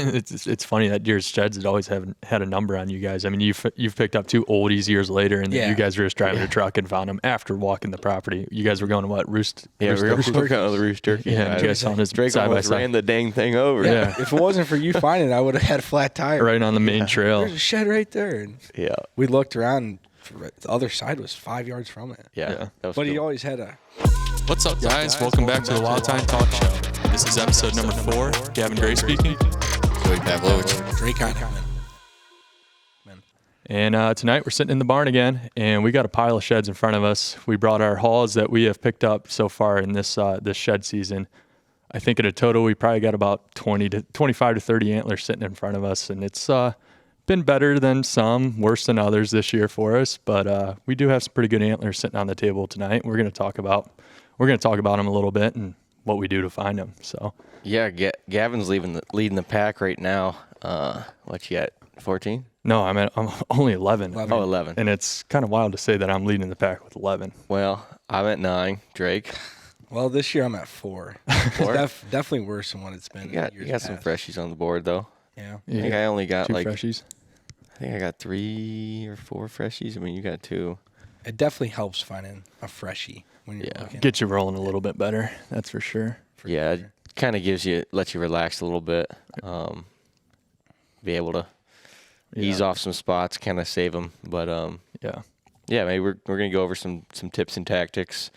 it's funny that your sheds had always had a number on you guys. I mean, you've picked up 2 oldies years later, and then you guys were just driving a truck and found them after walking the property. You guys were going to what, roost? Yeah, we were going to the roost turkey. Yeah, you guys found his Drake side by almost side. ran the dang thing over. Yeah. If it wasn't for you finding it, I would have had a flat tire. Right on the main trail. There's a shed right there. And Yeah. we looked around. The other side was 5 yards from it. Yeah. That was But he cool. always had a... What's up, guys? Welcome back to the Wild Tine Talk Show. This is episode number 4. Gavin Gray speaking. Joey Pavlovich. Drake on it. And tonight we're sitting in the barn again, and we got a pile of sheds in front of us. We brought our hauls that we have picked up so far in this shed season. I think in a total we probably got about 25 to 30 antlers sitting in front of us, and it's been better than some, worse than others this year for us. But we do have some pretty good antlers sitting on the table tonight. We're going to talk about them a little bit and what we do to find them. So Yeah, Gavin's leading the pack right now. What you at, 14? no, I'm only 11. Oh, 11. And it's kind of wild to say that I'm leading the pack with 11. Well, I'm at 9. Drake? Well, this year I'm at 4. 4? Definitely worse than what it's been. You got some freshies on the board, though. Yeah. I think I only got 2 like... freshies. I think I got 3 or 4 freshies. I mean, you got 2. It definitely helps finding a freshie when you're looking. Get you rolling a little bit better. That's for sure. Yeah, it kind of lets you relax a little bit. Be able to ease off some spots, kind of save them. But Yeah. maybe we're gonna go over some tips and tactics,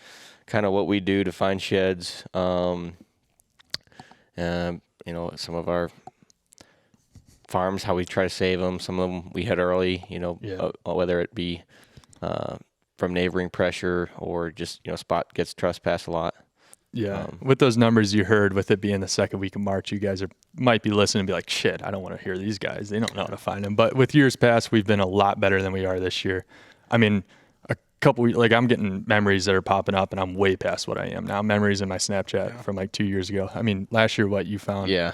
kind of what we do to find sheds. Some of our farms, how we try to save them. Some of them we hit early. Whether it be from neighboring pressure or just spot gets trespassed a lot. Yeah. With those numbers you heard, with it being the second week of March, you guys might be listening and be like, shit, I don't want to hear these guys. They don't know how to find them. But with years past, we've been a lot better than we are this year. I mean, a couple weeks, I'm getting memories that are popping up, and I'm way past what I am now. Memories in my Snapchat from 2 years ago. I mean, last year, what you found? Yeah.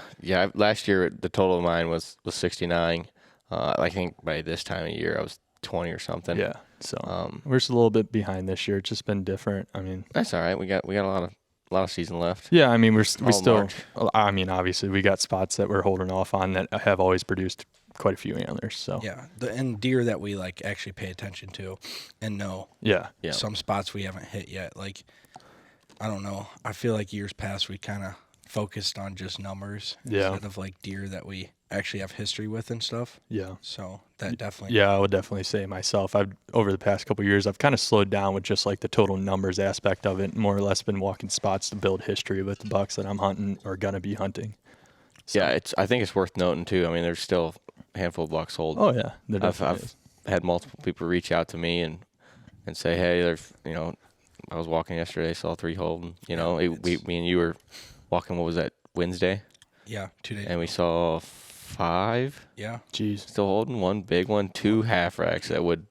Last year, the total of mine was 69. I think by this time of year, I was 20 or something. Yeah. So we're just a little bit behind this year. It's just been different. I mean, that's all right. We got a lot of season left. Yeah, I mean, we still. March. I mean, obviously, we got spots that we're holding off on that have always produced quite a few antlers. So Yeah, and deer that we actually pay attention to and know. yeah. Some spots we haven't hit yet. I don't know. I feel like years past we kind of focused on just numbers instead of deer that we actually have history with and stuff. Yeah. So that definitely. Yeah, I would definitely say myself. Over the past couple of years, I've kind of slowed down with just the total numbers aspect of it. More or less been walking spots to build history with the bucks that I'm hunting or gonna be hunting. So. Yeah, I think it's worth noting too. I mean, there's still a handful of bucks hold. Oh yeah, I've had multiple people reach out to me and say, hey, there's I was walking yesterday, saw 3 hold. Me and you were walking. What was that, Wednesday? Yeah, 2 days. And we saw 5. Yeah. Jeez. Still holding, 1 big one, 2 half racks that would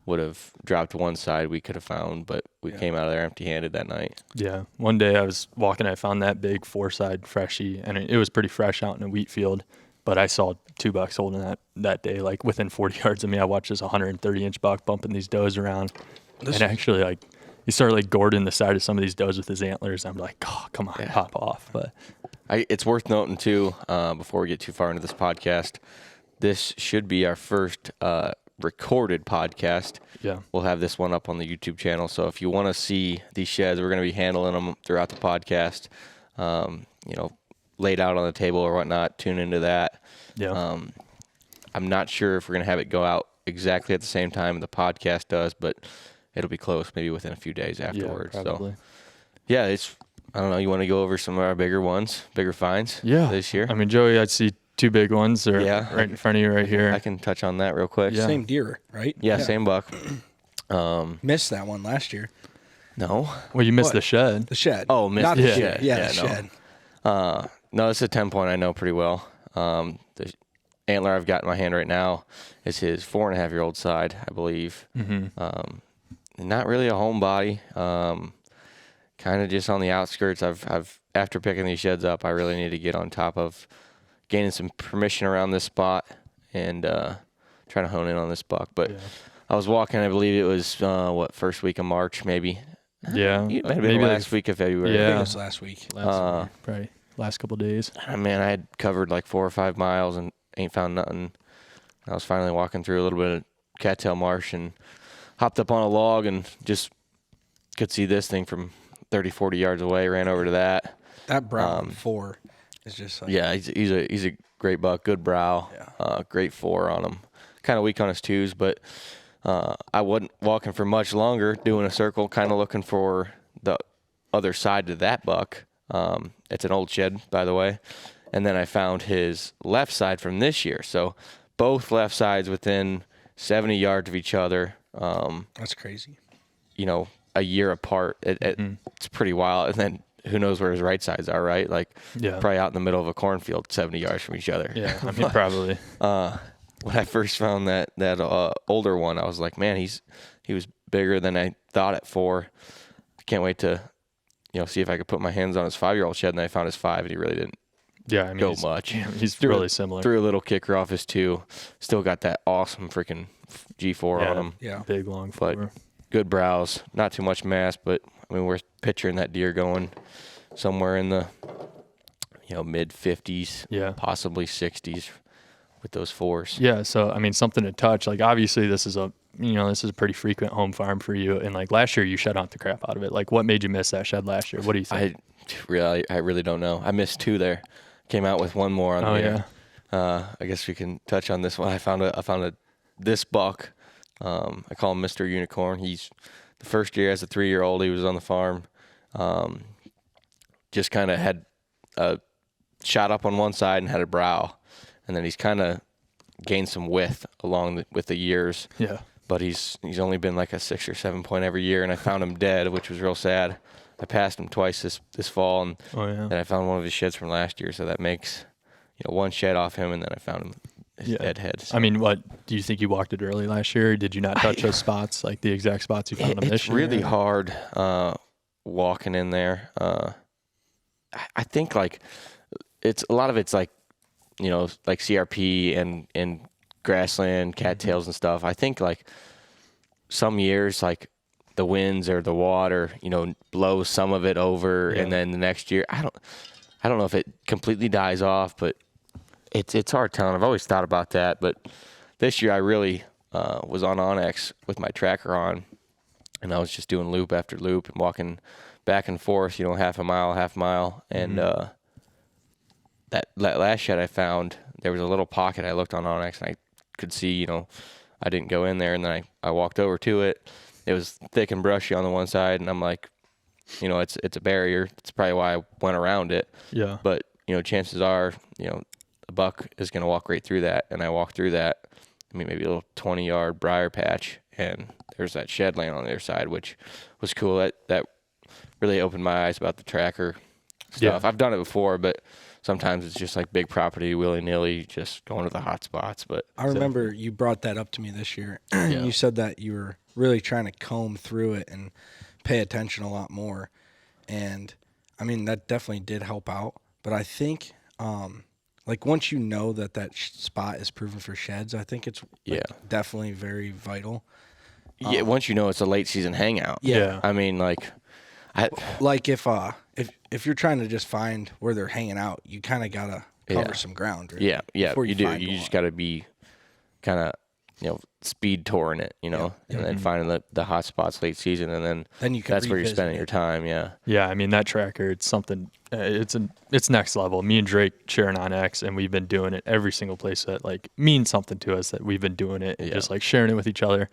have dropped to one side we could have found, but we came out of there empty-handed that night. Yeah. One day I was walking, I found that big 4-side freshie, and it was pretty fresh out in a wheat field, but I saw 2 bucks holding that day, within 40 yards of me. I watched this 130-inch buck bumping these does around, and actually, he started gourding the side of some of these does with his antlers. I'm like, oh, come on, pop off. But it's worth noting, too, before we get too far into this podcast, this should be our first recorded podcast. Yeah. We'll have this one up on the YouTube channel. So if you want to see these sheds, we're going to be handling them throughout the podcast, laid out on the table or whatnot. Tune into that. Yeah. I'm not sure if we're going to have it go out exactly at the same time the podcast does, but it'll be close, maybe within a few days afterwards. Yeah, probably. So, yeah, I don't know. You want to go over some of our bigger finds this year? I mean, Joey, I'd see 2 big ones right in front of you right here. I can touch on that real quick. Yeah. Same deer, right? Yeah, same buck. Missed that one last year. No. Well, you missed the shed. The shed. Oh, missed Not the the shed. Yeah, Yeah, the no. shed. No, it's a 10-point I know pretty well. The antler I've got in my hand right now is his 4.5-year-old side, I believe. Mm-hmm. Not really a home body. Kind of just on the outskirts. I've after picking these sheds up, I really need to get on top of gaining some permission around this spot and trying to hone in on this buck. But I was walking, I believe it was first week of March, maybe. Yeah, It might have been last week of February. I think Yeah. it was last week. Probably. last couple of days? Man, I had covered like 4 or 5 miles and ain't found nothing. I was finally walking through a little bit of cattail marsh and hopped up on a log and just could see this thing from 30, 40 yards away. Ran over to that. That brown 4 is just like Yeah, he's a great buck, good brow, great 4 on him. Kind of weak on his 2s, but I wasn't walking for much longer, doing a circle, kind of looking for the other side to that buck. It's an old shed, by the way. And then I found his left side from this year. So both left sides within 70 yards of each other. That's crazy. You know, a year apart. It's pretty wild. And then who knows where his right sides are, right? Like probably out in the middle of a cornfield, 70 yards from each other. Yeah, I mean, probably. When I first found that older one, I was like, man, he was bigger than I thought at 4. Can't wait to, see if I could put my hands on his 5-year-old shed. And I found his 5, and he really didn't go much. He's really similar. Threw a little kicker off his 2. Still got that awesome freaking G4 on him. Yeah, big long 4. But good brows, not too much mass, but I mean, we're picturing that deer going somewhere in the mid 50s, possibly 60s. With those 4s. Yeah, so I mean, something to touch. Like, obviously, this is a pretty frequent home farm for you. And like last year, you shed out the crap out of it. Like, what made you miss that shed last year? What do you think? I really don't know. I missed 2 there. Came out with 1 more on here. I guess we can touch on this one. I found this buck. I call him Mr. Unicorn. He's the first year as a 3-year-old. He was on the farm. Just kind of had a shot up on one side and had a brow. And then he's kind of gained some width with the years. Yeah. But he's only been like a 6 or 7 point every year, and I found him dead, which was real sad. I passed him twice this fall, and then I found one of his sheds from last year, so that makes 1 shed off him, and then I found him his dead head. So. I mean, what do you think you walked it early last year? Or did you not touch those spots, like the exact spots you found him this year? It's really hard walking in there. I think like a lot of it's like. Like CRP and grassland, cattails and stuff. I think like some years, like the winds or the water, blows some of it over, and then the next year, I don't know if it completely dies off, but it's hard telling. I've always thought about that, but this year I really was on Onyx with my tracker on, and I was just doing loop after loop and walking back and forth, half a mile, and that last shed I found, there was a little pocket. I looked on Onyx and I could see, I didn't go in there, and then I walked over to it. It was thick and brushy on the one side, and I'm like, it's a barrier. That's probably why I went around it. Yeah. But, chances are, a buck is going to walk right through that, and I walked through that. I mean, maybe a little 20-yard briar patch, and there's that shed laying on the other side, which was cool. That really opened my eyes about the tracker stuff. I've done it before, but sometimes it's just like big property, willy-nilly, just going to the hot spots. But I remember you brought that up to me this year. You said that you were really trying to comb through it and pay attention a lot more. And, I mean, that definitely did help out. But I think, like, once you know that spot is proven for sheds, I think it's definitely very vital. Yeah, once you know it's a late-season hangout. Yeah. I mean, like if you're trying to just find where they're hanging out, you kind of gotta cover some ground, right? Yeah, Before you do. You just gotta be kind of speed touring it, and then finding the hot spots late season, and then you can that's where you're spending your time. Yeah, I mean, that tracker, it's something. It's next level. Me and Drake share an Onyx, and we've been doing it every single place that like means something to us, that we've been doing it, and just like sharing it with each other.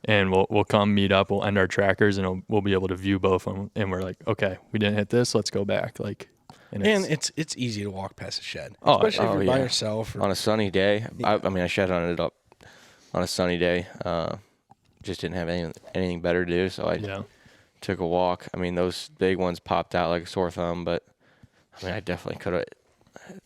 And we'll come meet up, we'll end our trackers, and we'll be able to view both of them. And we're like, okay, we didn't hit this, let's go back. Like, and it's easy to walk past a shed, especially if you're by yourself. On a sunny day. I mean, I shed on it up on a sunny day. Just didn't have anything better to do, so I took a walk. I mean, those big ones popped out like a sore thumb, but I mean, I definitely could have.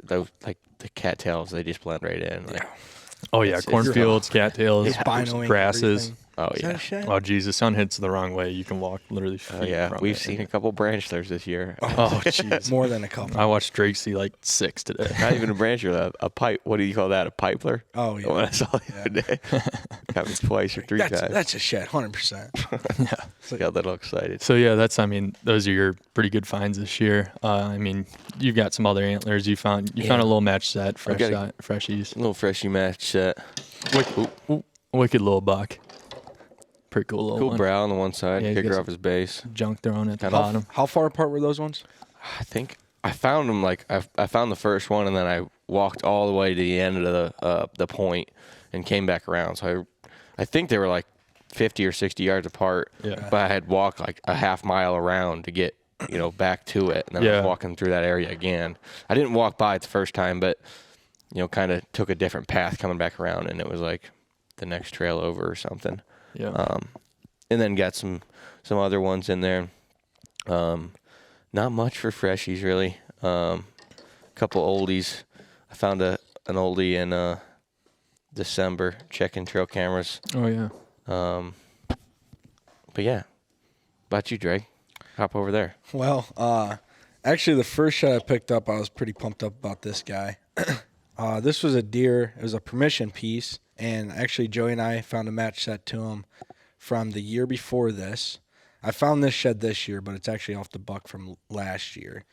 Those like the cattails, they just blend right in. Like, cornfields, cattails, Albinoing grasses. everything. Oh, Is yeah. that a shed? Oh, geez, the sun hits the wrong way. You can walk literally feet Oh, yeah. from We've it. seen a couple branchlers this year. Oh, jeez. More than a couple. I watched Drake see like 6 today. Not even a branchler, a pipe. What do you call that? A pipler? Oh, yeah. The one I saw the other day. Got me twice or 3 times. That's a shed, 100%. Yeah. Got a little excited. So, yeah, those are your pretty good finds this year. I mean, you've got some other antlers. You found a little match set, freshies. A little freshie match set. Wicked little buck. Pretty cool little Cool one. brow on the one side, Yeah, he's kicker got off his base. Junk thrown at the Kind of- bottom. How far apart were those ones? I think I found them I found the first one and then I walked all the way to the end of the point and came back around. So I think they were like 50 or 60 yards apart. Yeah. But I had walked like a half mile around to get back to it, and then I Yeah. was walking through that area again. I didn't walk by it the first time, but kind of took a different path coming back around, and it was like the next trail over or something. Yeah. And then got some other ones in there. Not much for freshies really. Couple oldies. I found an oldie in December checking trail cameras. Oh, yeah. But yeah, about you, Drake? Hop over there. Well, actually, the first shot I picked up, I was pretty pumped up about this guy. This was a deer. It was a permission piece, and actually, Joey and I found a match set to him from the year before this. I found this shed this year, but it's actually off the buck from last year.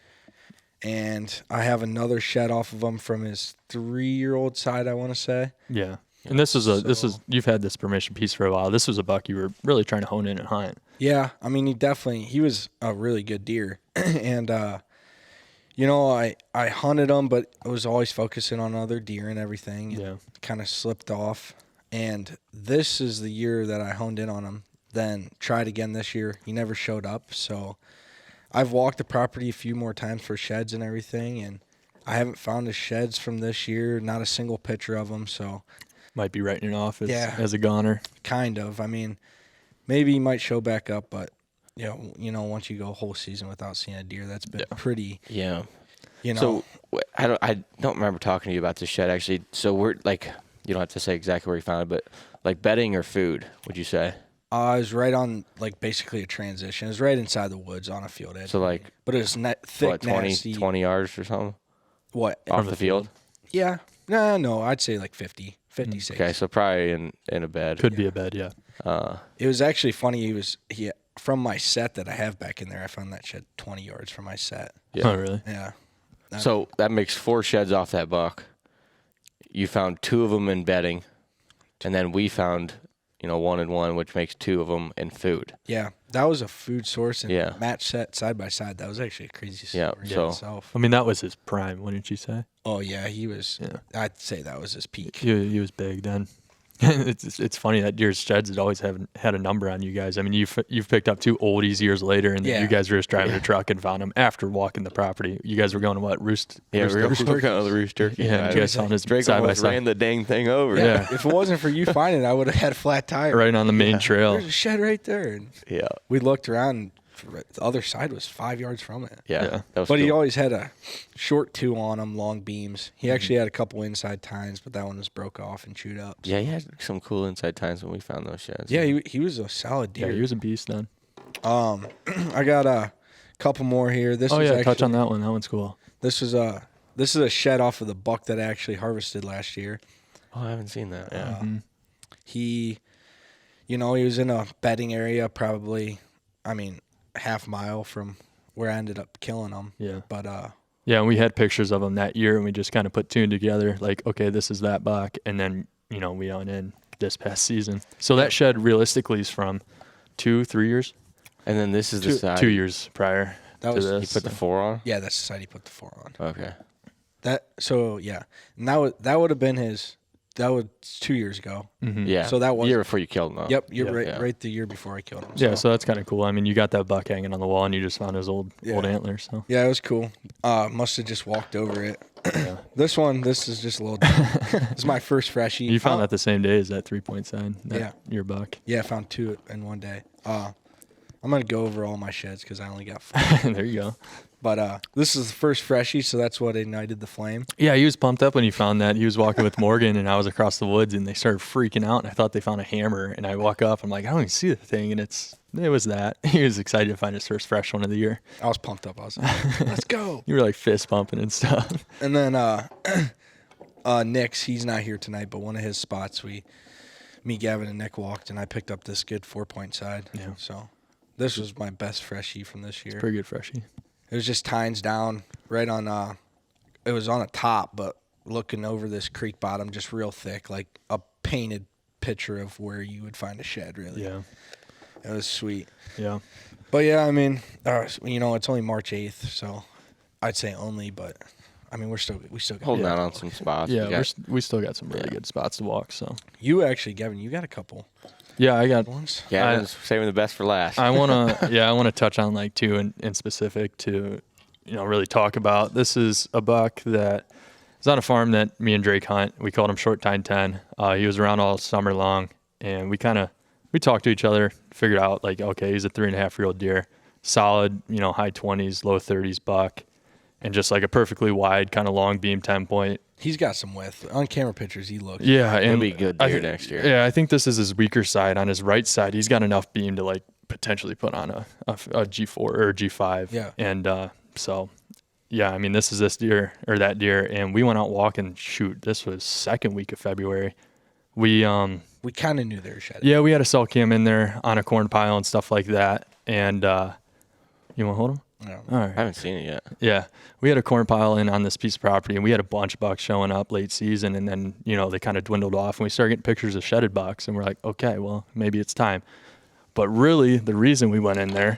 And I have another shed off of him from his 3-year-old side, I want to say. Yeah. And this is you've had this permission piece for a while. This was a buck you were really trying to hone in and hunt. Yeah, I mean, he was a really good deer. And, I hunted him, but I was always focusing on other deer and everything. And Yeah. kind of slipped off. And this is the year that I honed in on him. Then tried again this year. He never showed up. So I've walked the property a few more times for sheds and everything. And I haven't found his sheds from this year. Not a single picture of them. So Might be writing it off Yeah. as a goner. kind of. I mean, maybe he might show back up, but once you go a whole season without seeing a deer, that's been pretty. Yeah. So I don't remember talking to you about this shed actually. So we're like, you don't have to say exactly where you found it, but like bedding or food, would you say? it was right on basically a transition. It was right inside the woods on a field edge. So like, but it was thick, what, 20 nasty. yards or something What? off the field? Yeah. No, I'd say like 50, 56. Okay, so probably in a bed. Could be a bed, yeah. It was actually funny. He from my set that I have back in there. I found that shed 20 yards from my set. Yeah. Oh, really? Yeah. So that makes 4 sheds off that buck. You found 2 of them in bedding, and then we found, 1 and 1, which makes 2 of them in food. Yeah, that was a food source and Yeah. match set side by side. That was actually a crazy story Yeah, in so- itself. I mean, that was his prime, wouldn't you say? Oh yeah, he was. Yeah. I'd say that was his peak. He was big then. It's funny that deer's sheds had always had a number on you guys. I mean, you've picked up 2 oldies years later, and then Yeah. you guys were just driving a truck and found them after walking the property. You guys were going to what, roost? Yeah, roost we're turkeys? working on the rooster. Yeah, you guys found his Drake side by almost ran side, the dang thing over. Yeah. If it wasn't for you finding it, I would have had a flat tire. right on the main trail. There's a shed right there. And Yeah. we looked around. And the other side was 5 yards from it. Yeah. Yeah. That was But he cool. always had a short 2 on him, long beams. He actually had a couple inside tines, but that one was broke off and chewed up. Yeah, he had some cool inside times when we found those sheds. Yeah, he was a solid Yeah, deer. he was a beast then. I got a couple more here. This Oh is yeah, actually, touch on that one. That one's cool. This is a shed off of the buck that I actually harvested last year. Oh, I haven't seen that. Yeah. He was in a bedding area, probably, half mile from where I ended up killing him. Yeah. But Yeah, and we had pictures of him that year, and we just kind of put 2 together, like, okay, this is that buck, and then we went in this past season. So that shed realistically is from 2-3 years, And then this is the side. 2 years prior That to was- this. You put the 4 on? yeah, that's the side he put the 4 on. Okay. And that would have been his. That was 2 years ago. Yeah. So that was- year before you killed him. Though. Yep, you're Yeah. right the year before I killed him. Yeah, so that's kind of cool. I mean, you got that buck hanging on the wall, and you just found his old antlers. So Yeah, it was cool. Must have just walked over it. This is just a little. This is my first freshie. you found that the same day as that 3-point sign. Yeah. Your buck. Yeah, I found 2 in one day. I'm gonna go over all my sheds because I only got 4. There you go. But this is the first freshie, so that's what ignited the flame. Yeah, he was pumped up when he found that. He was walking with Morgan, and I was across the woods, and they started freaking out. And I thought they found a hammer, and I walk up. I'm like, I don't even see the thing, and it was that. He was excited to find his first fresh one of the year. I was pumped up. I was like, let's go. You were like fist pumping and stuff. And then Nick's, he's not here tonight, but one of his spots, me, Gavin, and Nick walked, and I picked up this good 4-point side. Yeah. So this was my best freshie from this year. Pretty good freshie. It was just tines down right on, it was on a top, but looking over this creek bottom, just real thick, like a painted picture of where you would find a shed, really. Yeah. It was sweet. Yeah. But yeah, I mean, it's only March 8th, so I'd say only, but I mean, we still got Holding out on some spots. Yeah, we still got some really good spots to walk. So you actually, Gavin, you got a couple yeah, I got ones. Gavin's saving the best for last. I wanna touch on like two in specific to really talk about. This is a buck that is on a farm that me and Drake hunt. We called him Short Tine 10. He was around all summer long, and we talked to each other, figured out like, okay, he's a 3.5-year-old deer, solid, high 20s, low 30s buck, and just like a perfectly wide kind of long beam 10-point. He's got some width. On camera pictures, he looks. Yeah, and He'll be a good deer next year. Yeah, I think this is his weaker side. On his right side, he's got enough beam to like potentially put on a G4 or a G5. Yeah. And so, yeah, I mean, this is this deer or that deer, and we went out walking. Shoot, this was second week of February. We kind of knew they were shedding. Yeah, we had a cell cam in there on a corn pile and stuff like that. And you want to hold him? No. All right. I haven't seen it yet. Yeah, we had a corn pile in on this piece of property, and we had a bunch of bucks showing up late season, and then they kind of dwindled off, and we started getting pictures of shedded bucks, and we're like, okay, well, maybe it's time. But really, the reason we went in there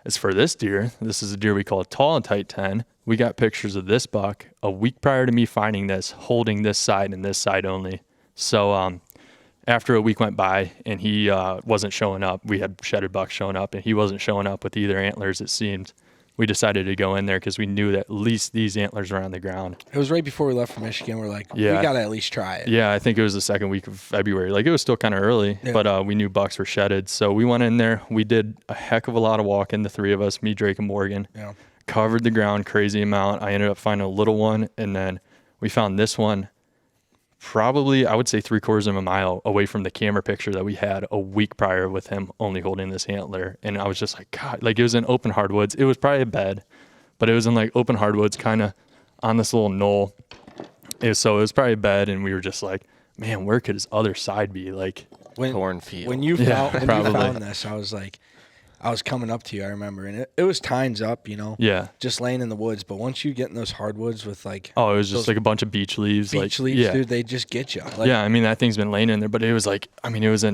is for this deer. This is a deer we call a tall and tight 10. We got pictures of this buck a week prior to me finding this, holding this side and this side only. So after a week went by and he wasn't showing up, we had shedded bucks showing up, and he wasn't showing up with either antlers, it seemed. We decided to go in there because we knew that at least these antlers were on the ground. It was right before we left for Michigan. We're like, Yeah. we got to at least try it. Yeah, I think it was the second week of February. Like, it was still kind of early, Yeah. but we knew bucks were shedded. So we went in there. We did a heck of a lot of walking, the three of us, me, Drake, and Morgan. Yeah. Covered the ground crazy amount. I ended up finding a little one, and then we found this one probably, I would say, 3/4 of a mile away from the camera picture that we had a week prior with him only holding this antler. And I was just like, God, like, it was in open hardwoods. It was probably a bed, but it was in like open hardwoods, kind of on this little knoll. So it was probably a bed, and we were just like, man, where could his other side be? Like, Cornfield. When you Yeah, found this, I was like, I was coming up to you, I remember, and it was tines up, yeah. just laying in the woods. But once you get in those hardwoods with like Oh, it was just those like a bunch of beech leaves. beach like, leaves, yeah. dude, they just get you. Like, Yeah, I mean, that thing's been laying in there, but it was like, I mean, it was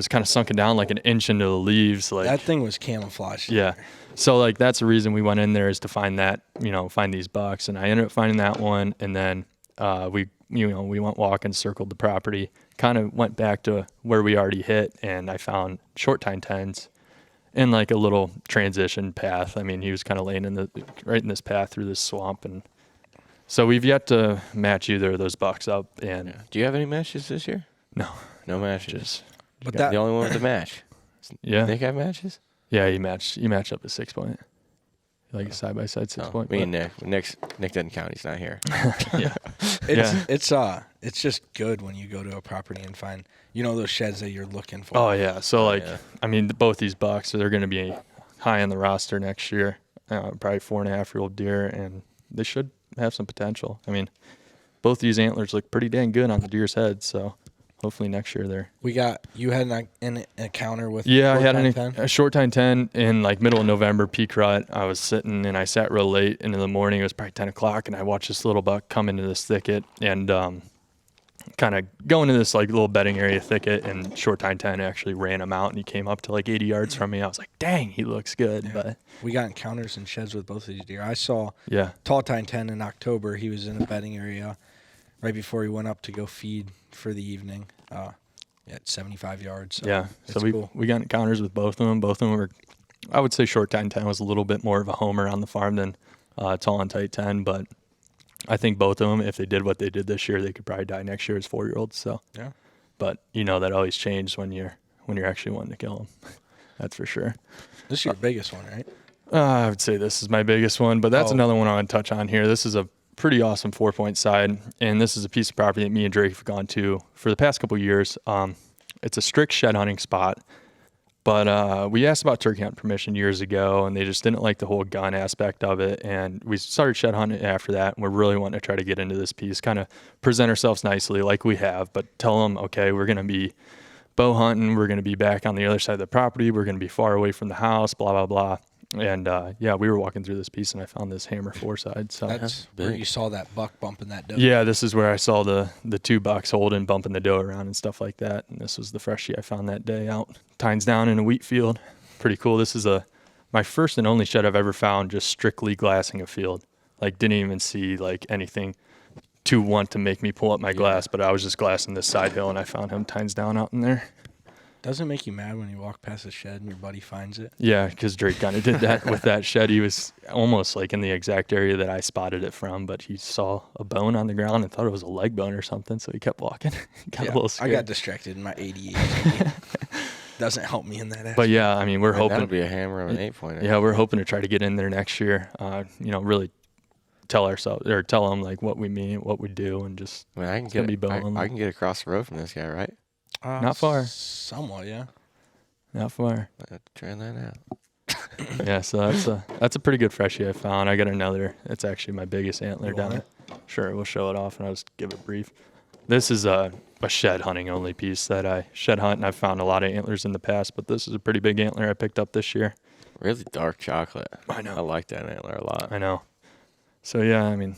kind of sunken down like an inch into the leaves. Like, that thing was camouflaged. yeah. So like, that's the reason we went in there, is to find that, find these bucks. And I ended up finding that one. And then we went walking, circled the property, kind of went back to where we already hit. And I found Short Tine 10s in like a little transition path. I mean, he was kind of laying right in this path through this swamp. And so we've yet to match either of those bucks up. And Yeah. Do you have any matches this year? no, No matches. just, But The only one with the match. yeah. Nick have matches? Yeah, you matched up a 6-point. Like a side-by-side 6-point. Me and Nick. Nick doesn't count. He's not here. Yeah. It's just good when you go to a property and find those sheds that you're looking for. Oh, yeah. So, like, yeah. I mean, both these bucks, they're going to be high on the roster next year. Probably 4.5-year-old deer, and they should have some potential. I mean, both these antlers look pretty dang good on the deer's head, so hopefully next year You had an encounter with Yeah, I Short had Tine 10? a Short Tine 10 in like middle of November, peak rut. I was sitting and I sat real late into the morning. It was probably 10 o'clock, and I watched this little buck come into this thicket and kind of go into this like little bedding area thicket, and Short Tine 10 actually ran him out, and he came up to like 80 yards from me. I was like, dang, he looks good. Yeah. But We got encounters in sheds with both of these deer. I saw yeah, Tall Tine 10 in October. He was in a bedding area right before he went up to go feed for the evening. At 75 yards. So yeah. it's So cool. we got encounters with both of them. Both of them were, I would say Short Tine 10 was a little bit more of a homer on the farm than Tall and Tight 10, but I think both of them, if they did what they did this year, they could probably die next year as 4-year-olds. So Yeah. But that always changes when you're actually wanting to kill them. That's for sure. This is your biggest one, right? I would say this is my biggest one, but that's another one I want to touch on here. This is a pretty awesome 4-point side, and this is a piece of property that me and Drake have gone to for the past couple of years. It's a strict shed hunting spot, but we asked about turkey hunt permission years ago, and they just didn't like the whole gun aspect of it, and we started shed hunting after that, and we're really wanting to try to get into this piece, kind of present ourselves nicely like we have, but tell them, okay, we're going to be bow hunting, we're going to be back on the other side of the property, we're going to be far away from the house, blah, blah, blah. And we were walking through this piece, and I found this hammer 4-side. So That's where you saw that buck bumping that doe. yeah, this is where I saw the 2 bucks holding, bumping the doe around and stuff like that. And this was the freshie I found that day out Tines down in a wheat field. Pretty cool. This is my first and only shed I've ever found just strictly glassing a field. Like, didn't even see like anything to want to make me pull up my glass, but I was just glassing this side hill, and I found him Tines down out in there. Doesn't it make you mad when you walk past a shed and your buddy finds it? Yeah, because Drake kind of did that with that shed. He was almost like in the exact area that I spotted it from, but he saw a bone on the ground and thought it was a leg bone or something, so he kept walking. Got a little scared. I got distracted in my 88. Doesn't help me in that aspect. But yeah, I mean, we're hoping. That would be a hammer of an 8-pointer. Yeah, we're hoping to try to get in there next year. Really tell them like what we mean, what we do, and just. I mean, I can get across the road from this guy, right? Not far. Somewhat, yeah. Not far. Try that out. Yeah, so that's a pretty good freshie I found. I got another. It's actually my biggest antler down there. Sure, we'll show it off and I'll just give it brief. This is a shed hunting only piece that I shed hunt, and I've found a lot of antlers in the past, but this is a pretty big antler I picked up this year. Really dark chocolate. I know. I like that antler a lot. I know. So yeah, I mean,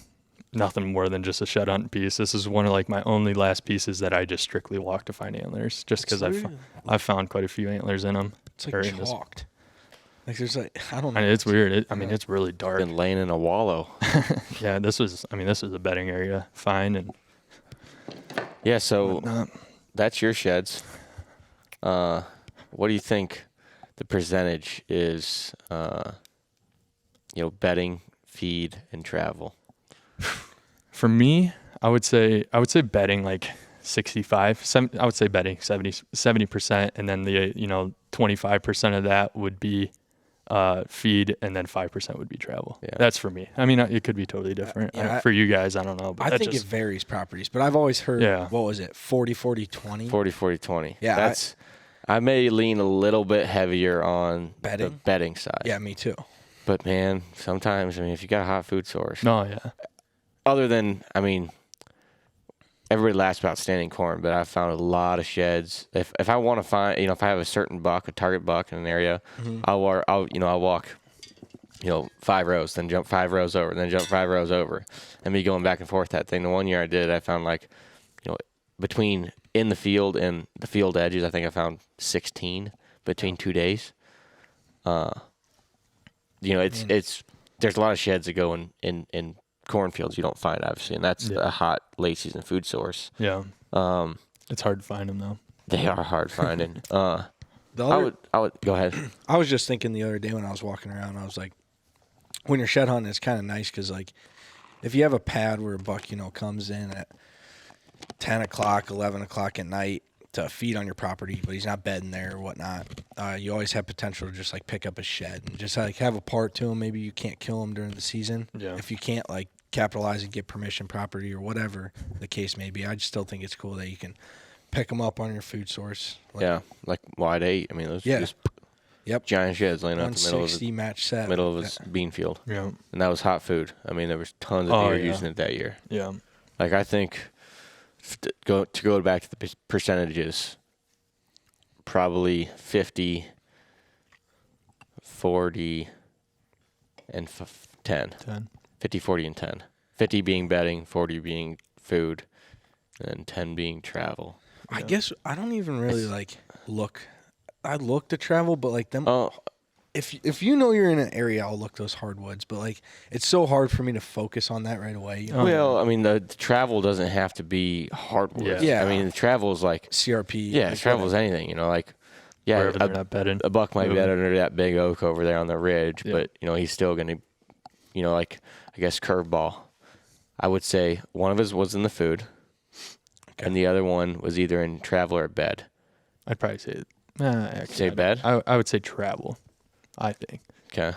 nothing more than just a shed hunt piece. This is one of like my only last pieces that I just strictly walk to find antlers, just because I've found quite a few antlers in them. It's like chalked. Like there's like, I don't know. And it's weird. It's really dark. Been laying in a wallow. Yeah, this was a bedding area find, and yeah. So that's your sheds. What do you think the percentage is? Bedding, feed, and travel. For me, I would say bedding like 65. I would say bedding 70%, and then the 25% of that would be feed, and then 5% would be travel. Yeah. That's for me. I mean, it could be totally different. For you guys, I don't know. But I think it varies properties, but I've always heard, what was it, 40-40-20? 40-40-20. Yeah. I may lean a little bit heavier on the bedding side. Yeah, me too. But, man, sometimes, if you got a hot food source. No, yeah. Other than, everybody laughs about standing corn, but I've found a lot of sheds. If I want to find, if I have a certain buck, a target buck in an area, I'll walk, 5 rows, then jump 5 rows over, then jump 5 rows over, and be going back and forth that thing. The one year I did, I found between in the field and the field edges, I think I found 16 between 2 days. There's a lot of sheds that go in cornfields you don't find, obviously, and that's a hot late season food source. Yeah. It's hard to find them though. They are hard finding. I would go ahead. I was just thinking the other day when I was walking around, I was like, when you're shed hunting, it's kind of nice because like if you have a pad where a buck comes in at 10 o'clock, 11 o'clock at night to feed on your property, but he's not bedding there or whatnot, you always have potential to just like pick up a shed and just like have a part to him. Maybe you can't kill him during the season. Yeah. If you can't like capitalize and get permission property or whatever the case may be, I just still think it's cool that you can pick them up on your food source. Like wide 8. Those just giant sheds laying out the middle of the match set. Middle of his bean field. Yeah. And that was hot food. There was tons of deer using it that year. Yeah. Like I think to go back to the percentages, probably 50, 40, and 10. 50, 40, and 10. 50 being bedding, 40 being food, and 10 being travel. I guess I don't even really look. I look to travel, but like them. If you're in an area, I'll look those hardwoods. But like, it's so hard for me to focus on that right away. Well, the travel doesn't have to be hardwoods. Yeah. The travel is like CRP. Yeah, travel is anything. Wherever they're not bedding. A buck might be bedded under that big oak over there on the ridge, but he's still gonna, I guess curveball. I would say one of his was in the food, and the other one was either in travel or bed. I'd probably say say bed. I would say travel. I think. Okay.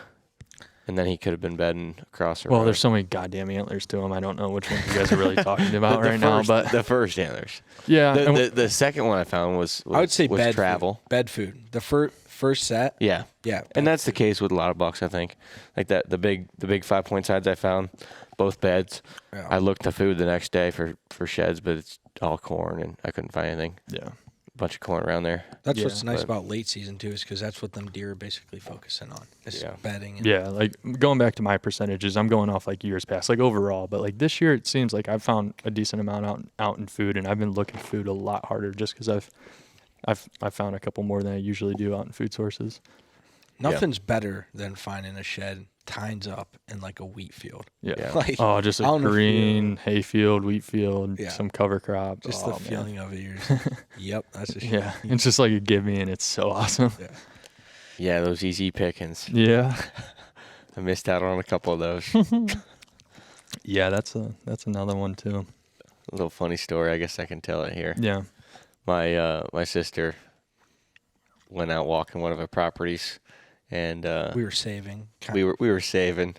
And then he could have been bedding across the road. Well, there's so many goddamn antlers to him. I don't know which one you guys are really talking about right now. But the first antlers. yeah, The second one I found was I would say was bed travel. food. Bed food. The first set. Yeah. Yeah. And that's the case with a lot of bucks, I think. Like that, the big 5-point sides I found, both beds. Yeah. I looked to food the next day for sheds, but it's all corn, and I couldn't find anything. yeah. A bunch of corn around there. That's Yeah, what's nice but- about late season too, is because that's what them deer are basically focusing on. Is Yeah. bedding. And Yeah, like going back to my percentages, I'm going off like years past, like overall. But like this year, it seems like I've found a decent amount out in food, and I've been looking for food a lot harder just because I've found a couple more than I usually do out in food sources. Nothing's better than finding a shed tines up in like a wheat field. Yeah. Yeah. Like Oh, just a out in the green hay field, wheat field, Yeah. some cover crop. just Oh, the man. feeling of it. You're just, yep, that's a shed. Yeah, it's just like a give me, and it's so awesome. Yeah. Yeah, those easy pickings. Yeah, I missed out on a couple of those. yeah, that's another one too. A little funny story. I guess I can tell it here. Yeah, My sister went out walking one of our properties, and We were saving. we were saving.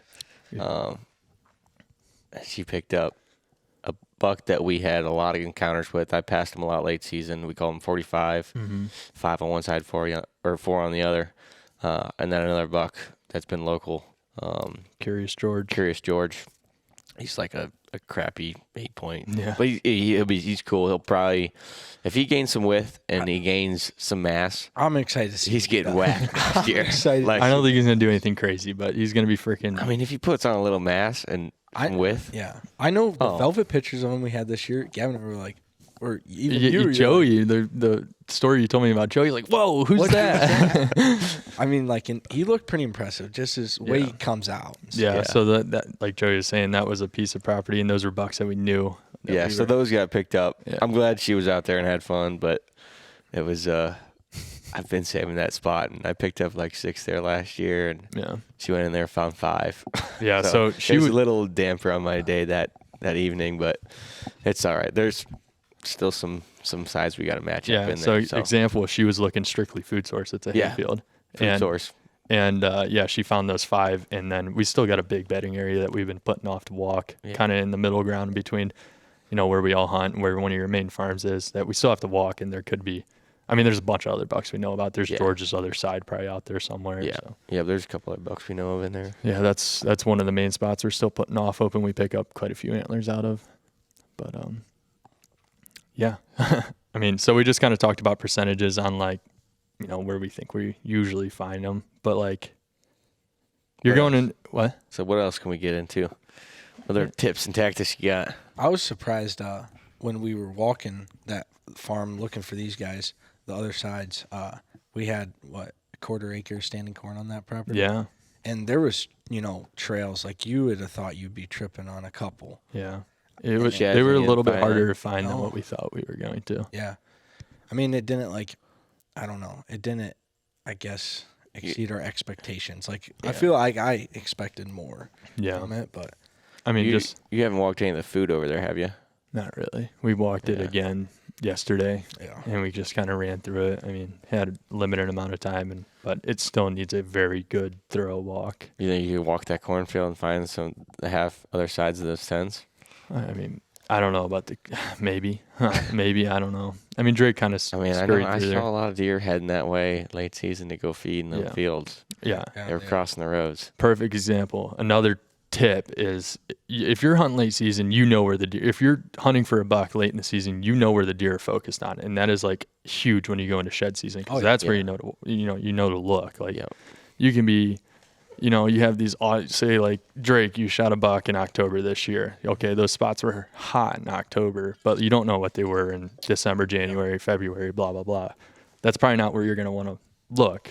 She picked up a buck that we had a lot of encounters with. I passed him a lot late season. We call him 45, 5 on one side, 4 on the other, and then another buck that's been local. Curious George. Curious George. He's like a crappy 8-point. Yeah. But he's cool. He'll probably, if he gains some width and he gains some mass, I'm excited to see. he's what he getting does. whacked next year. excited. Like, I don't think he's gonna do anything crazy, but he's gonna be freaking. I mean, if he puts on a little mass and some width, Yeah, I know the Oh. velvet pictures of him we had this year. Gavin and I were like, or even you, were Joey, the story you told me about Joey, like, whoa, who's that? I mean, like, he looked pretty impressive. Just his way he comes out. and stuff. Yeah, Yeah. so that like Joey was saying, that was a piece of property, and those were bucks that we knew. that yeah. we So were- those got picked up. Yeah. I'm glad she was out there and had fun, but it was. I've been saving that spot, and I picked up like 6 there last year, and yeah, she went in there and found 5. yeah. So she it was was a little damper on my day that evening, but it's all right. There's still some sides we got to match up in So there. So example, she was looking strictly food source at the Yeah. hayfield, food source. and yeah, she found those 5, and then we still got a big bedding area that we've been putting off to walk, Yeah. kind of in the middle ground between, where we all hunt and where one of your main farms is. That we still have to walk, and there could be. I mean, there's a bunch of other bucks we know about. There's Yeah. George's other side probably out there somewhere. Yeah, So. yeah. There's a couple of bucks we know of in there. Yeah, that's one of the main spots we're still putting off, hoping we pick up quite a few antlers out of. But yeah, I mean, so we just kind of talked about percentages on like, where we think we usually find them. But like, you're What going else? in what? So what else can we get into? Other tips and tactics you got? I was surprised when we were walking that farm looking for these guys, the other sides. We had a quarter acre standing corn on that property. Yeah, And there was, trails like you would have thought you'd be tripping on a couple. yeah. It was. Yeah, They were a you little bit find harder them. to find than No. what we thought we were going to. Yeah. I mean, it didn't I don't know. It didn't, I guess, exceed our expectations. Like, I Yeah. feel like I expected more Yeah, from it, but I mean, You, just you haven't walked any of the food over there, have you? not really. We walked it Yeah. again yesterday. yeah. And we just kind of ran through it. I mean, had a limited amount of time, but it still needs a very good, thorough walk. You think you could walk that cornfield and find the half other sides of those tens? I mean, I don't know about maybe, maybe, I don't know. I mean, Drake kind of I mean, I scurried saw through a there. lot of deer heading that way late season to go feed in the Yeah. fields. Yeah, Yeah, They were yeah. crossing the roads. perfect example. Another tip is if you're hunting late season, where the deer. If you're hunting for a buck late in the season, where the deer are focused on, and that is like huge when you go into shed season because that's where yeah. you know to look. Like Yep. you can be, you have these say like Drake, you shot a buck in October this year. Okay, those spots were hot in October, but you don't know what they were in December, January, February, blah blah blah. That's probably not where you're going to want to look,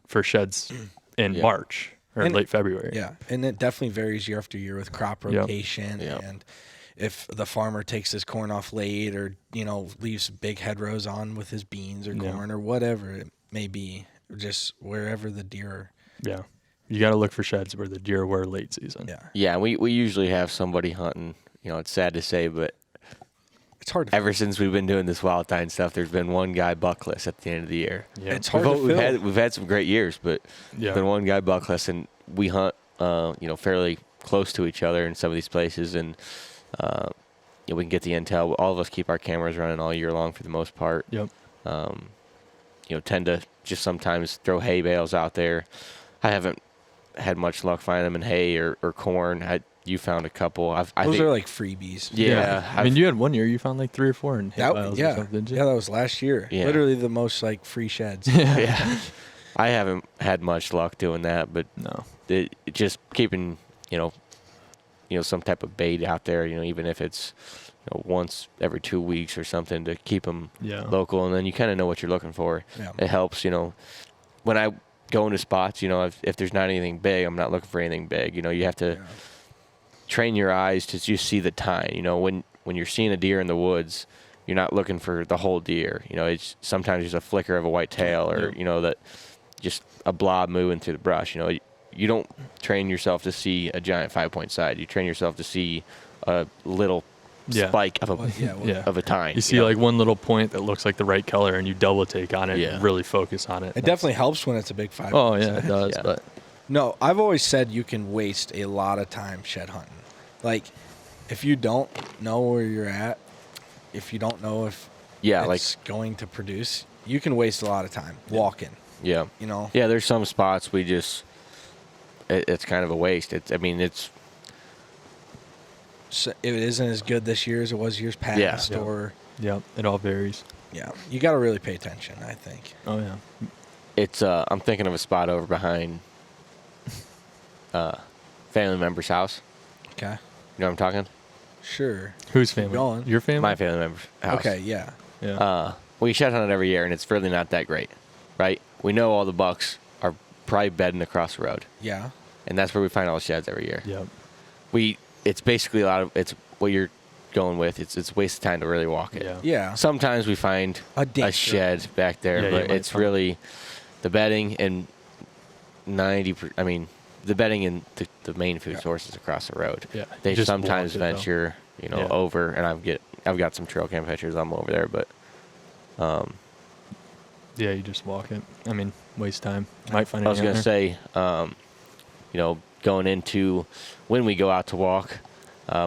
for sheds in Yeah. March or And- late February. Yeah, and it definitely varies year after year with crop Yep. rotation Yep. and if the farmer takes his corn off late or leaves big hedgerows on with his beans or Yeah. corn or whatever it may be, just wherever the deer. Yeah. You got to look for sheds where the deer were late season. Yeah, Yeah, we usually have somebody hunting. It's sad to say, but it's hard to. ever since we've been doing this wild time stuff, there's been one guy buckless at the end of the year. Yeah. It's hard to We've fill. had some great years, but Yeah. there's been one guy buckless, and we hunt fairly close to each other in some of these places, and we can get the intel. All of us keep our cameras running all year long for the most part. Yep. Tend to just sometimes throw hay bales out there. I haven't had much luck finding them in hay or corn. You found a couple. Those think, are like freebies. Yeah. I mean, you had one year you found like 3 or 4 in hay piles or something, didn't you? Yeah, that was last year. Yeah. Literally the most like free sheds. Yeah. I haven't had much luck doing that, but No. it just keeping, some type of bait out there, even if it's once every 2 weeks or something to keep them local, and then you kind of know what you're looking for. Yeah. It helps, when I go into spots, if there's not anything big, I'm not looking for anything big. You have to train your eyes to just see the tine. When you're seeing a deer in the woods, you're not looking for the whole deer. It's sometimes just a flicker of a white tail, or that just a blob moving through the brush. You don't train yourself to see a giant 5-point side. You train yourself to see a little spike of a tine. You see like one little point that looks like the right color, and you double take on it and really focus on it. It definitely helps when it's a big 5. Oh yeah, it does. Yeah. But No, I've always said you can waste a lot of time shed hunting. Like, if you don't know where you're at, if you don't know if it's going to produce, you can waste a lot of time walking. Yeah. Yeah, there's some spots we just it's kind of a waste. So it isn't as good this year as it was years past, or it all varies. Yeah, you got to really pay attention, I think. Oh yeah. It's I'm thinking of a spot over behind family member's house. Okay. You know what I'm talking? Sure. Whose family? going. Your family? My family member's house. Okay, yeah. Yeah. We shed hunt it every year, and it's really not that great, right? We know all the bucks are probably bedding across the road, Yeah. and that's where we find all the sheds every year. Yep. It's basically it's what you're going with. It's a waste of time to really walk it. Yeah. Yeah. Sometimes we find a shed back there, Yeah, you but might it's find- really the bedding and the bedding and the main food sources across the road. Yeah. They Just sometimes walk it, though. venture, over, and I've got some trail cam pictures. I'm over there, but Yeah, you just walk it. I mean, waste time. Might find it. I was gonna say, going into when we go out to walk,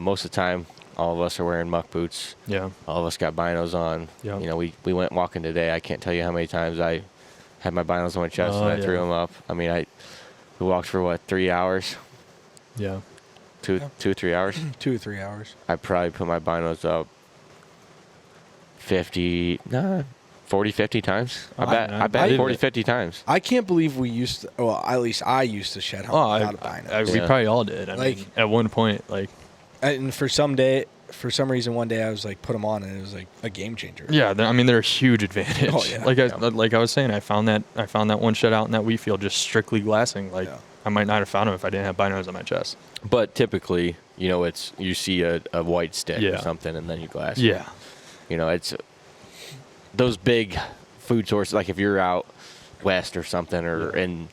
most of the time, all of us are wearing muck boots. Yeah. All of us got binos on. Yeah. We went walking today. I can't tell you how many times I had my binos on my chest and I threw them up. I mean, we walked for 3 hours? Yeah. 2 or 3 hours? 2 or 3 hours. I probably put my binos up 40, 50 times. I bet 40, 50 times. I can't believe we used to, well, at least I used to shed hunt without a bino. We probably all did. I mean, at one point, And for some reason, one day I was like, put them on, and it was like a game changer. yeah, they're a huge advantage. Oh, yeah. Like I was saying, I found that one shed out in that wheat field just strictly glassing. I might not have found them if I didn't have binos on my chest. But typically, it's you see a white stick or Yeah. something, and then you glass it. Yeah. It's those big food sources. Like if you're out west or something, or in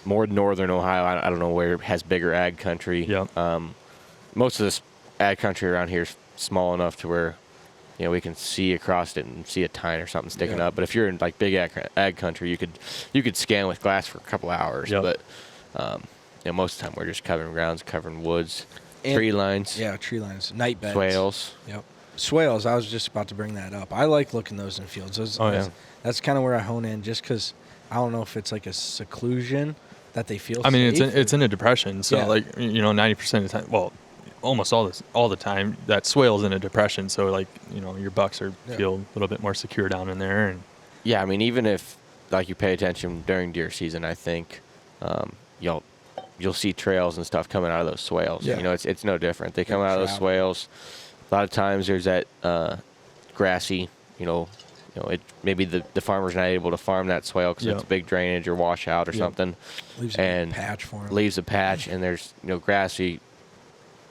more northern Ohio, I don't know where has bigger ag country. Yep. Most of this ag country around here is small enough to where we can see across it and see a tine or something sticking up. But if you're in like big ag country, you could scan with glass for a couple hours. Yep. But most of the time we're just covering grounds, covering woods, And- tree lines, Yeah, tree lines, night beds. swales. Yep. Swales, I was just about to bring that up. I like looking those in fields. That's kind of where I hone in, just because I don't know if it's like a seclusion that they feel I mean, safe it's in a depression, so 90% of the time, well, almost all the time, that swale's in a depression. So your bucks feel a little bit more secure down in there. And Yeah, I mean, even if you pay attention during deer season, I think you'll see trails and stuff coming out of those swales. Yeah. It's no different. They come out of those swales. A lot of times there's that grassy, maybe the farmer's not able to farm that swale because it's a big drainage or washout or something. leaves and a patch for them. leaves a patch, and there's grassy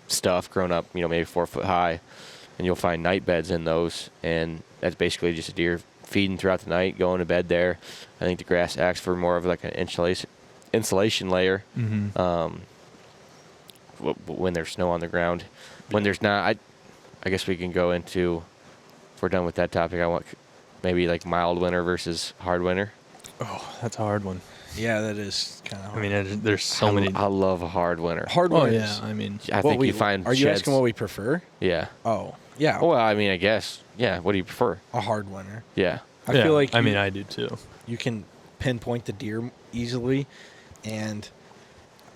stuff grown up, maybe 4 foot high, and you'll find night beds in those, and that's basically just a deer feeding throughout the night, going to bed there. I think the grass acts for more of like an insulation layer. When there's snow on the ground. When there's not, I guess we can go into, if we're done with that topic, I want maybe like mild winter versus hard winter. oh, that's a hard one. Yeah, that is kind of hard. I mean, there's so many. I love a hard winter. Hard Oh winners. yeah, I mean, I What think we, you find Are you sheds. asking what we prefer? Yeah. Oh, yeah. Well, I mean, I guess. Yeah. What do you prefer? A hard winner. Yeah. I yeah, feel like I mean, I do too. you can pinpoint the deer easily, and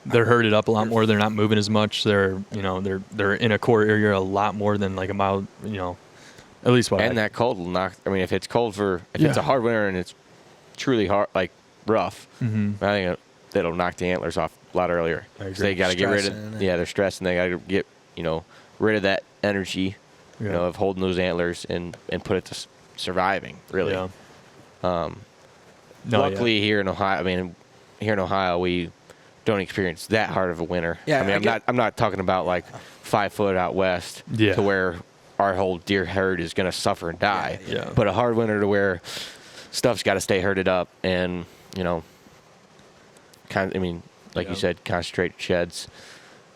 They're herded up a lot more. They're not moving as much. They're in a core area a lot more than like a mile. At least what. And that cold will knock. I mean, if it's cold if it's a hard winter and it's truly hard, like rough, Mm-hmm. I think that'll knock the antlers off a lot earlier. I agree. 'Cause they got to get rid Stressing of. and- Yeah, they're stressed and they got to get rid of that energy, Yeah. of holding those antlers and put it to surviving. Really. Yeah. No, Luckily here in Ohio, we don't experience that hard of a winter. Yeah, I mean, I'm not talking about like 5 foot out west Yeah. to where our whole deer herd is going to suffer and die. Yeah. But a hard winter to where stuff's got to stay herded up and, like you said, concentrate sheds.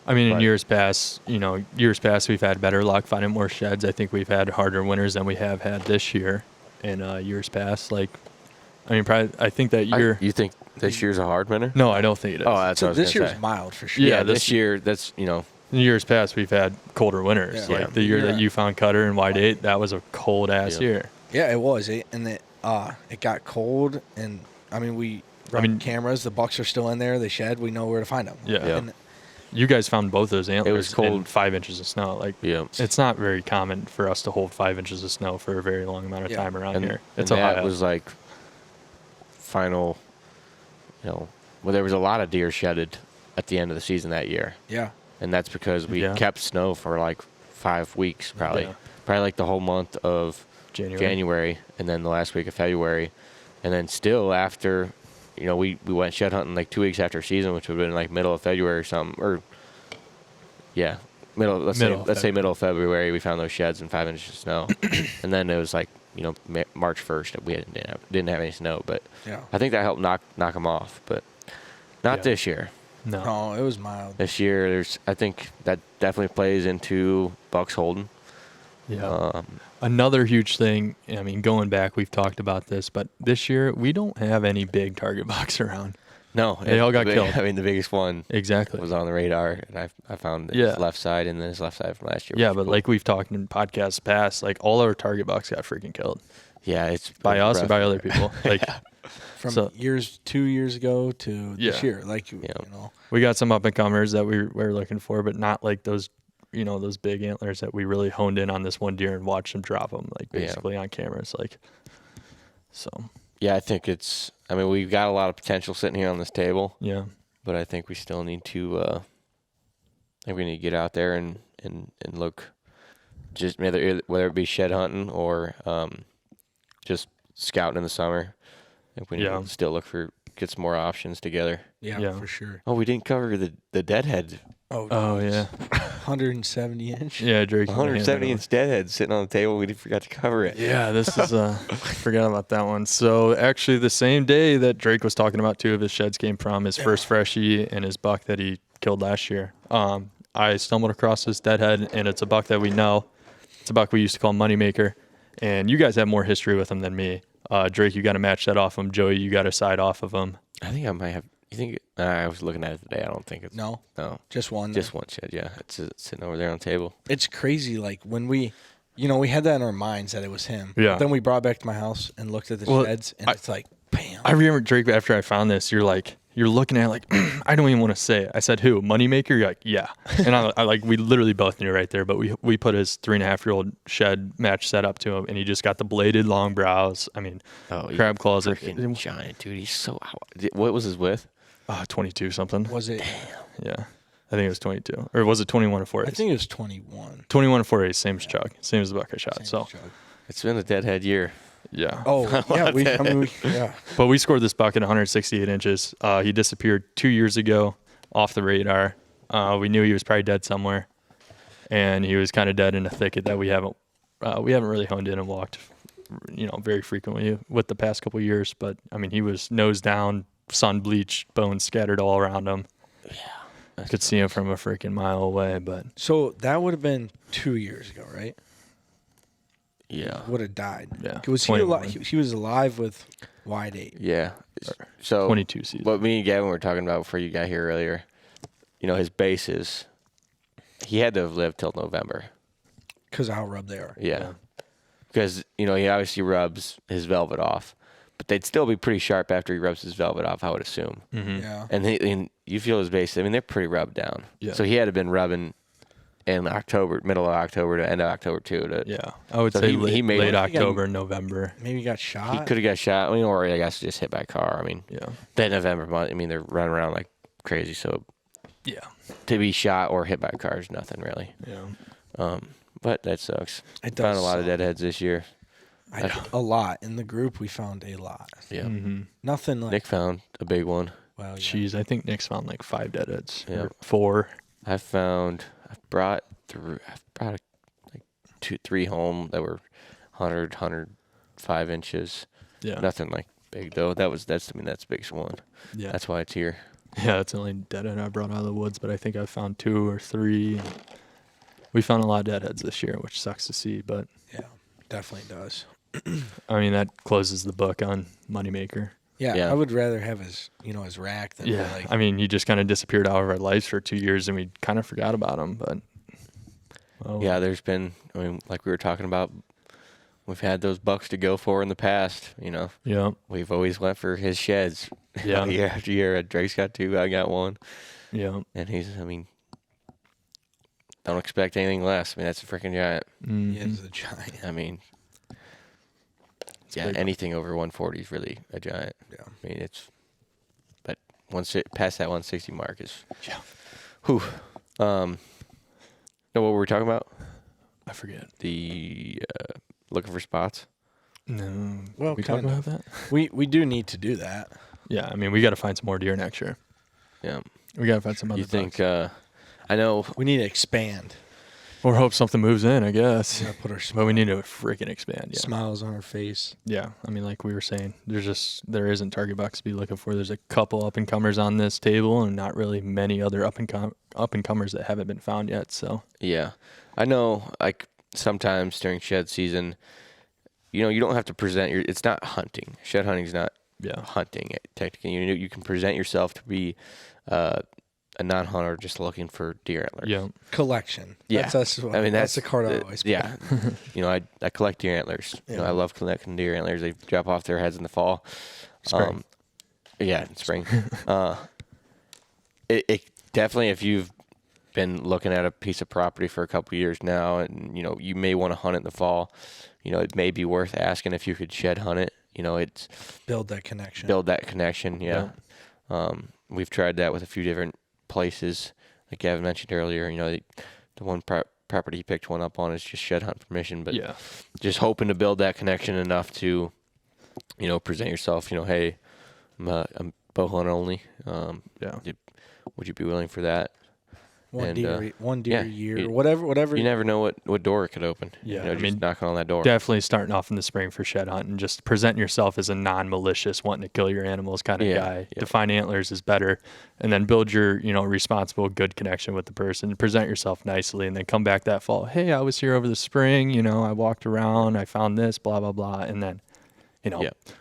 I mean, in But- years past, we've had better luck finding more sheds. I think we've had harder winters than we have had this year. In years past, I think that year. You think this year's a hard winter? No, I don't think it is. Oh, that's so what I was this gonna year's say. mild for sure. Yeah, Yeah, this- this year, that's, in years past, we've had colder winters. Yeah. Like the year that Yeah. you found Cutter and White 8, that was a cold ass Yeah. year. Yeah, it was. It got cold, and I mean, we run cameras. The bucks are still in there. They shed. We know where to find them. Yeah. Yeah. And You guys found both those antlers was cold. in 5 inches of snow. Like, Yeah. it's not very common for us to hold 5 inches of snow for a very long amount of Yeah. time around And, here. and It's that Ohio. was like final, there was a lot of deer shedded at the end of the season that year. yeah, And that's because we Yeah. kept snow for like 5 weeks, probably. Yeah. Probably like the whole month of January. and then the last week of February. And then still after, we went shed hunting like 2 weeks after season, which would have been like middle of February or something. Or, yeah, let's say middle of February, we found those sheds and 5 inches of snow. And then it was like, March 1st, we didn't have any snow. But yeah. I think that helped knock them off. But not Yeah. this year. No. No, it was mild. This year, I think that definitely plays into bucks holding. Yeah. Another huge thing, I mean, going back, we've talked about this, but this year we don't have any big target bucks around. No, They all got killed. I mean, the biggest one Exactly. was on the radar, and I found his Yeah. left side and then his left side from last year. Yeah, which but was cool. like we've talked in podcasts past, like all our target bucks got freaking killed yeah, it's by us or by rough. other people. Like From So- 2 years ago to this Yeah. year. Like, we got some up and comers that we're looking for, but not like those, those big antlers that we really honed in on this one deer and watched him drop them, like Yeah. basically on cameras. Like, so Yeah, I think we've got a lot of potential sitting here on this table, yeah, but I think we still need to. I think we need to get out there and look, just whether it be shed hunting or just scouting in the summer. I think we need Yeah. to still get some more options together. Yeah. for sure. Oh, we didn't cover the deadhead. Oh yeah, 170 inch. yeah, Drake. 170-inch deadhead sitting on the table. We forgot to cover it. Yeah, this is I forgot about that one. So actually, the same day that Drake was talking about 2 of his sheds came from, his first freshie and his buck that he killed last year. I stumbled across this deadhead, and it's a buck that we know. It's a buck we used to call Moneymaker, and you guys have more history with him than me. Drake, you got to match that off him. Joey, you got to side off of him. I think I might have. You think? I was looking at it today. I don't think it's No, no. just one. Just one shed. Yeah, it's sitting over there on the table. It's crazy. Like when we had that in our minds that it was him. Yeah. Then we brought it back to my house and looked at the Well, sheds, and it's like, bam. I remember, Drake, after I found this, you're looking at it like, I don't even want to say it. I said, who? Moneymaker? You're like, yeah. And I like, we literally both knew right there, but we put his 3.5-year-old shed match set up to him, and he just got the bladed long brows. I mean, crab claws. Freaking giant, dude. He's so. What was his width? 22 something. Was it? Yeah. I think it was 22. Or was it 21 to 4 I think it was 21. 21 to 4 same as Chuck. Same as the buck I shot. Same So, as Chuck. It's been a deadhead year. yeah. Oh yeah, yeah. But we scored this buck at 168 inches. He disappeared 2 years ago off the radar. We knew he was probably dead somewhere, and he was kind of dead in a thicket that we haven't really honed in and walked, very frequently with the past couple of years. But I mean, he was nose down, sun bleached, bones scattered all around him. Yeah, could see him from a freaking mile away. But So that would have been 2 years ago, right? Yeah. Would have died. Yeah, Was he 21. alive? He was alive with Wide 8. Yeah. So 22 season. what me and Gavin were talking about before you got here earlier, his bases, he had to have lived till November. Because of how rubbed they are. Yeah. Because, he obviously rubs his velvet off. But they'd still be pretty sharp after he rubs his velvet off, I would assume. Mm-hmm. Yeah. And you feel his bases. I mean, they're pretty rubbed down. Yeah. So he had to have been rubbing in October, middle of October to end of October, too. Yeah. I would So say he made late it. October, November. Maybe he got shot. He could have got shot. Or I guess just hit by a car. I mean, Yeah. that November month, they're running around like crazy. So Yeah. to be shot or hit by a car is nothing, really. Yeah. But that sucks. It Found does a lot of suck. deadheads this year. A lot. In the group, we found a lot. Yeah. Mm-hmm. Nothing like. Nick found a big one. Well, yeah. Jeez, I think Nick's found like 5 deadheads. Yeah. Or 4. I've brought like 2-3 home that were 105 inches. Yeah. Nothing like big though. That's the biggest one. Yeah. That's why it's here. Yeah, it's the only deadhead I brought out of the woods, but I think I found 2 or 3. We found a lot of deadheads this year, which sucks to see, but Yeah, definitely does. I mean that closes the book on Moneymaker. Yeah, Yeah. I would rather have his rack than Yeah, like. I mean he just kind of disappeared out of our lives for 2 years, and we kind of forgot about him. But Yeah, there's been. Like we were talking about, we've had those bucks to go for in the past. yeah, We've always went for his sheds. Yeah. Year after year. Drake's got 2. I got 1. yeah, And don't expect anything less. That's a freaking giant. He is a giant. Yeah, big. anything over 140 is really a giant. Yeah. But once it past that 160 mark is. Yeah. Whew. Know what were we talking about? I forget. The looking for spots. No, Well, we talked kind about of. that. We do need to do that. Yeah, I mean we got to find some more deer next year. Yeah. We got to find some other. You think? bucks. I know. We need to expand. Or hope something moves in, I guess. We gotta put our But we need to freaking expand. Yeah. smiles on our face. Yeah, I mean, like we were saying, there isn't target bucks to be looking for. There's a couple up and comers on this table, and not really many other up and comers that haven't been found yet. So Yeah, I know. Like sometimes during shed season, you don't have to present It's not hunting. Shed hunting's not hunting. Technically, you can present yourself to be a non-hunter just looking for deer antlers. yeah, Collection. Yeah. That's the card I always play. Yeah. I collect deer antlers. I love collecting deer antlers. They drop off their heads in the fall. Spring. Yeah, in spring. It definitely, if you've been looking at a piece of property for a couple years now, and you may want to hunt it in the fall, it may be worth asking if you could shed hunt it. It's Build that connection. Yeah. We've tried that with a few different places, like Gavin mentioned earlier. The one property he picked one up on is just shed hunt permission, but yeah, just hoping to build that connection enough to, present yourself. Hey, I'm bow hunter only. yeah. Would you be willing for that? One deer yeah, a year, or whatever. You never know what door it could open. Yeah, just I mean, knocking on that door. Definitely starting off in the spring for shed hunting. Just present yourself as a non-malicious, wanting to kill your animals kind of guy. Yeah. Define antlers is better, and then build your responsible, good connection with the person. Present yourself nicely, and then come back that fall. Hey, I was here over the spring. I walked around. I found this. Blah blah blah, and then.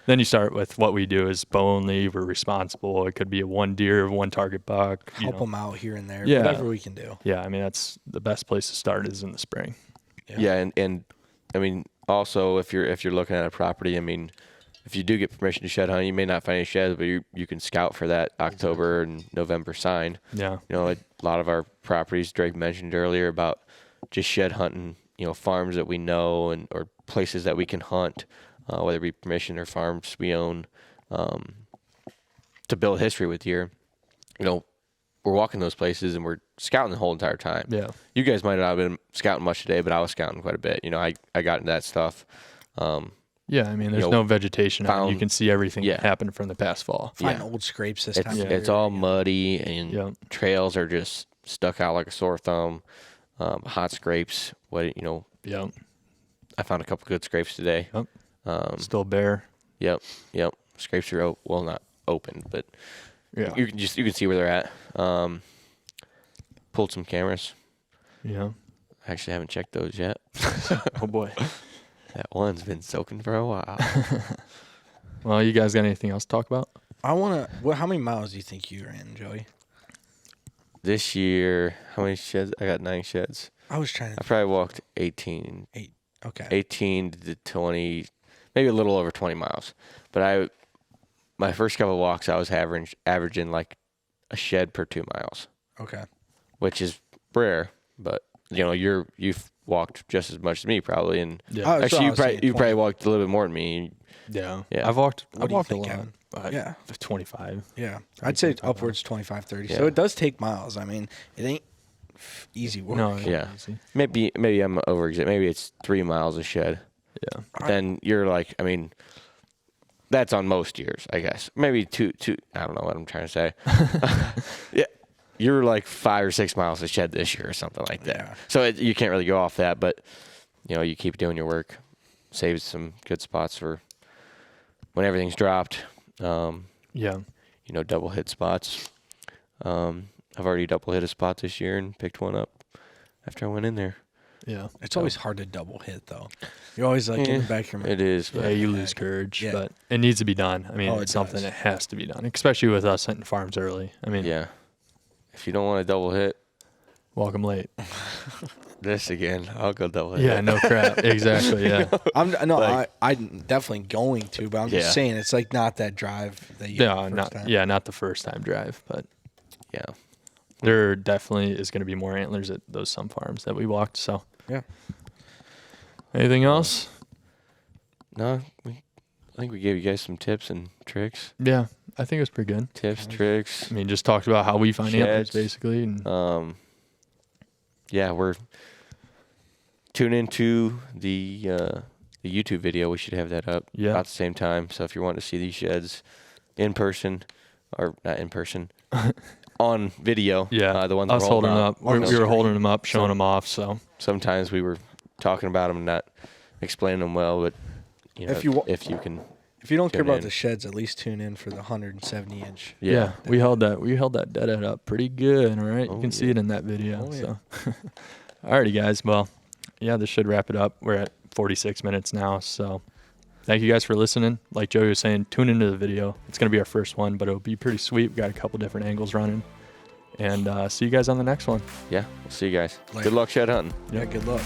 Then you start with what we do is bow only. We're responsible. It could be a 1 deer, 1 target buck. Help them out here and there. Yeah. Whatever we can do. Yeah, I mean that's the best place to start is in the spring. Yeah, and I mean also if you're looking at a property, if you do get permission to shed hunt, you may not find any sheds, but you can scout for that October and November sign. Yeah. A lot of our properties Drake mentioned earlier about just shed hunting, farms that we know or places that we can hunt. Whether it be permission or farms we own, to build history with deer. We're walking those places and we're scouting the whole entire time. Yeah. You guys might not have been scouting much today, but I was scouting quite a bit. I got into that stuff. Yeah, I mean, there's no vegetation. You can see everything that happened from the past fall. Find old scrapes this time. It's all muddy and trails are just stuck out like a sore thumb. Hot scrapes. Yeah. I found a couple good scrapes today. Yep. Still bare. Yep. Scrapes are not open, but Yeah. you can see where they're at. Pulled some cameras. Yeah. I actually haven't checked those yet. Oh boy. That one's been soaking for a while. Well, you guys got anything else to talk about? How many miles do you think you ran, Joey? This year, how many sheds? I got 9 sheds. I was trying I to. probably walked 18. Okay. 18 to 20, maybe a little over 20 miles. But my first couple of walks, I was averaging like a shed per 2 miles, Okay. which is rare. But you've walked just as much as me probably, and Yeah. actually you probably walked a little bit more than me. Yeah. Yeah. I've walked What do you a think, lot. Kevin? Yeah. 25. Yeah. I'd say 25 upwards 25, 30. Yeah. So it does take miles. I mean, it ain't easy work. No. Yeah. Easy. Maybe I'm over-exaggerating. Maybe it's 3 miles a shed. Yeah. But then you're like, I mean, that's on most years, I guess. Maybe two. I don't know what I'm trying to say. Yeah, you're like 5 or 6 miles a shed this year or something like that. Yeah. So you can't really go off that, but you keep doing your work, saves some good spots for when everything's dropped. Yeah. Double hit spots. I've already double hit a spot this year and picked one up after I went in there. Yeah. It's always hard to double hit, though. You're always like in the back of your mind. It is. Yeah, But you lose courage, Yeah. but it needs to be done. I mean, Oh, it it's something does. that has to be done, especially with us hunting farms early. I mean, yeah. If you don't want to double hit welcome late. this again, I'll go double hit. Yeah, no crap. Exactly, yeah. I'm definitely going to, but I'm Yeah. just saying it's like not that drive that you No, had the first time. not the first time drive, but Yeah. there definitely is going to be more antlers at those some farms that we walked, so. Yeah. Anything else? No, I think we gave you guys some tips and tricks. Yeah, I think it was pretty good. Tips, tricks. I mean, just talked about how we find antlers, Sheds. basically. And Yeah, we're tune into the YouTube video. We should have that up about the same time. So if you want to see these sheds in person, or not in person, on video, the ones I was we're holding them up. up. We were holding them up, showing them off. So Sometimes we were talking about them and not explaining them well, but If if you can. If you don't care Tune about in. the sheds, at least tune in for the 170-inch. yeah, we held that deadhead up pretty good. All right, Oh, you can see yeah. it in that video. Oh, So, alrighty, guys. Well, yeah, this should wrap it up. We're at 46 minutes now. So, thank you guys for listening. Like Joey was saying, tune into the video. It's gonna be our first one, but it'll be pretty sweet. We've got a couple different angles running, and see you guys on the next one. Yeah, we'll see you guys. Later. Good luck shed hunting. Yeah, good luck.